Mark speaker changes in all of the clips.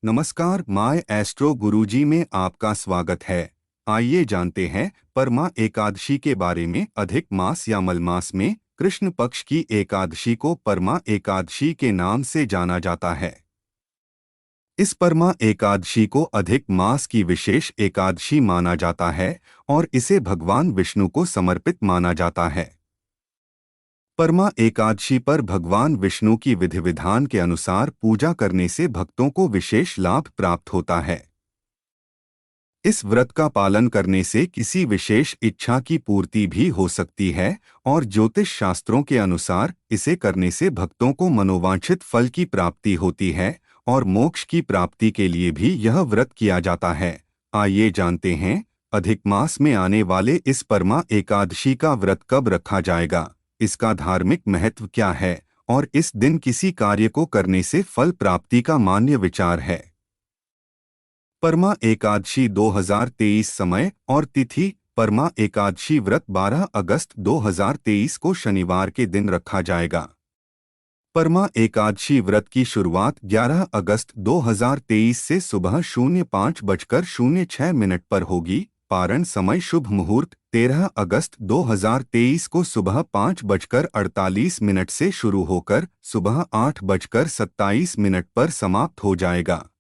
Speaker 1: नमस्कार, my astro गुरुजी में आपका स्वागत है। आइए जानते हैं परमा एकादशी के बारे में। अधिक मास या मलमास में कृष्ण पक्ष की एकादशी को परमा एकादशी के नाम से जाना जाता है। इस परमा एकादशी को अधिक मास की विशेष एकादशी माना जाता है और इसे भगवान विष्णु को समर्पित माना जाता है। परमा एकादशी पर भगवान विष्णु की विधि विधान के अनुसार पूजा करने से भक्तों को विशेष लाभ प्राप्त होता है। इस व्रत का पालन करने से किसी विशेष इच्छा की पूर्ति भी हो सकती है और ज्योतिष शास्त्रों के अनुसार इसे करने से भक्तों को मनोवांछित फल की प्राप्ति होती है और मोक्ष की प्राप्ति के लिए भी यह व्रत किया जाता है। आइए जानते हैं अधिक मास में आने वाले इस परमा एकादशी का व्रत कब रखा जाएगा, इसका धार्मिक महत्व क्या है और इस दिन किसी कार्य को करने से फल प्राप्ति का मान्य विचार है। परमा एकादशी 2023 समय और तिथि। परमा एकादशी व्रत 12 अगस्त 2023 को शनिवार के दिन रखा जाएगा। परमा एकादशी व्रत की शुरुआत 11 अगस्त 2023 से सुबह 05:06 पर होगी। पारण समय शुभ मुहूर्त 13 अगस्त 2023 को सुबह 5:48 से शुरू होकर सुबह 8:27 पर समाप्त हो जाएगा।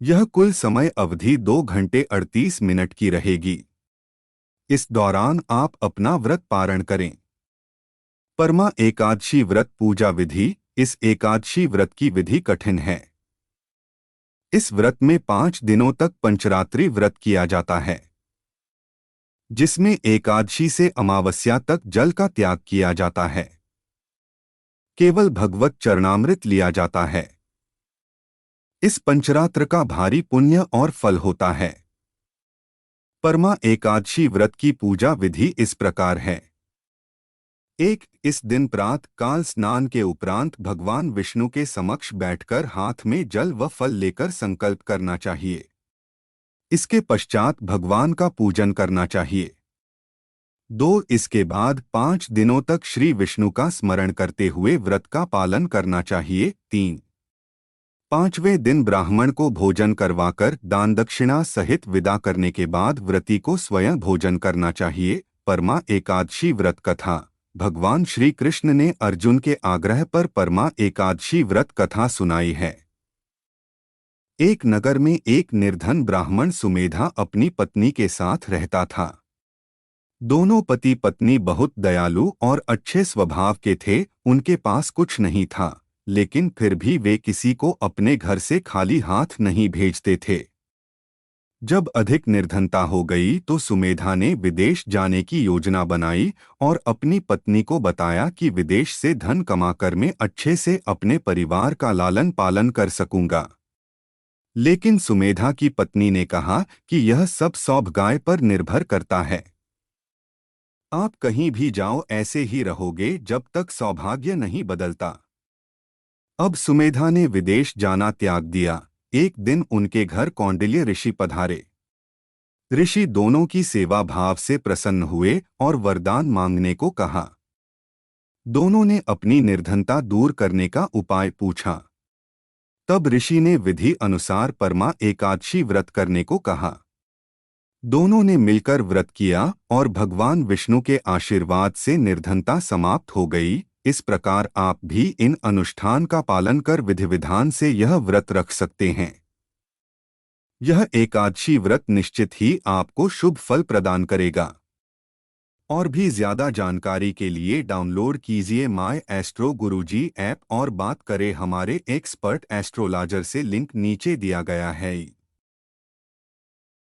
Speaker 1: यह कुल समय अवधि 2 घंटे 38 मिनट की रहेगी। इस दौरान आप अपना व्रत पारण करें। परमा एकादशी व्रत पूजा विधि। इस एकादशी व्रत की विधि कठिन है। इस व्रत में 5 दिनों तक पंचरात्रि व्रत किया जाता है, जिसमें एकादशी से अमावस्या तक जल का त्याग किया जाता है। केवल भगवत चरणामृत लिया जाता है। इस पंचरात्र का भारी पुण्य और फल होता है। परमा एकादशी व्रत की पूजा विधि इस प्रकार है। 1. इस दिन प्रातः काल स्नान के उपरांत भगवान विष्णु के समक्ष बैठकर हाथ में जल व फल लेकर संकल्प करना चाहिए। इसके पश्चात भगवान का पूजन करना चाहिए। 2. इसके बाद 5 दिनों तक श्री विष्णु का स्मरण करते हुए व्रत का पालन करना चाहिए। 3. 5वें दिन ब्राह्मण को भोजन करवाकर दान दक्षिणा सहित विदा करने के बाद व्रती को स्वयं भोजन करना चाहिए। परमा एकादशी व्रत कथा। भगवान श्री कृष्ण ने अर्जुन के आग्रह पर परमा एकादशी व्रत कथा सुनाई है। एक नगर में एक निर्धन ब्राह्मण सुमेधा अपनी पत्नी के साथ रहता था। दोनों पति पत्नी बहुत दयालु और अच्छे स्वभाव के थे। उनके पास कुछ नहीं था, लेकिन फिर भी वे किसी को अपने घर से खाली हाथ नहीं भेजते थे। जब अधिक निर्धनता हो गई तो सुमेधा ने विदेश जाने की योजना बनाई और अपनी पत्नी को बताया कि विदेश से धन कमाकर मैं अच्छे से अपने परिवार का लालन पालन कर सकूंगा। लेकिन सुमेधा की पत्नी ने कहा कि यह सब सौभाग्य पर निर्भर करता है। आप कहीं भी जाओ ऐसे ही रहोगे जब तक सौभाग्य नहीं बदलता। अब सुमेधा ने विदेश जाना त्याग दिया। एक दिन उनके घर कौंडिल्य ऋषि पधारे। ऋषि दोनों की सेवा भाव से प्रसन्न हुए और वरदान मांगने को कहा। दोनों ने अपनी निर्धनता दूर करने का उपाय पूछा। तब ऋषि ने विधि अनुसार परमा एकादशी व्रत करने को कहा। दोनों ने मिलकर व्रत किया और भगवान विष्णु के आशीर्वाद से निर्धनता समाप्त हो गई। इस प्रकार आप भी इन अनुष्ठान का पालन कर विधि विधान से यह व्रत रख सकते हैं। यह एकादशी व्रत निश्चित ही आपको शुभ फल प्रदान करेगा। और भी ज्यादा जानकारी के लिए डाउनलोड कीजिए माय एस्ट्रो गुरुजी ऐप और बात करें हमारे एक्सपर्ट एस्ट्रोलॉजर से। लिंक नीचे दिया गया है।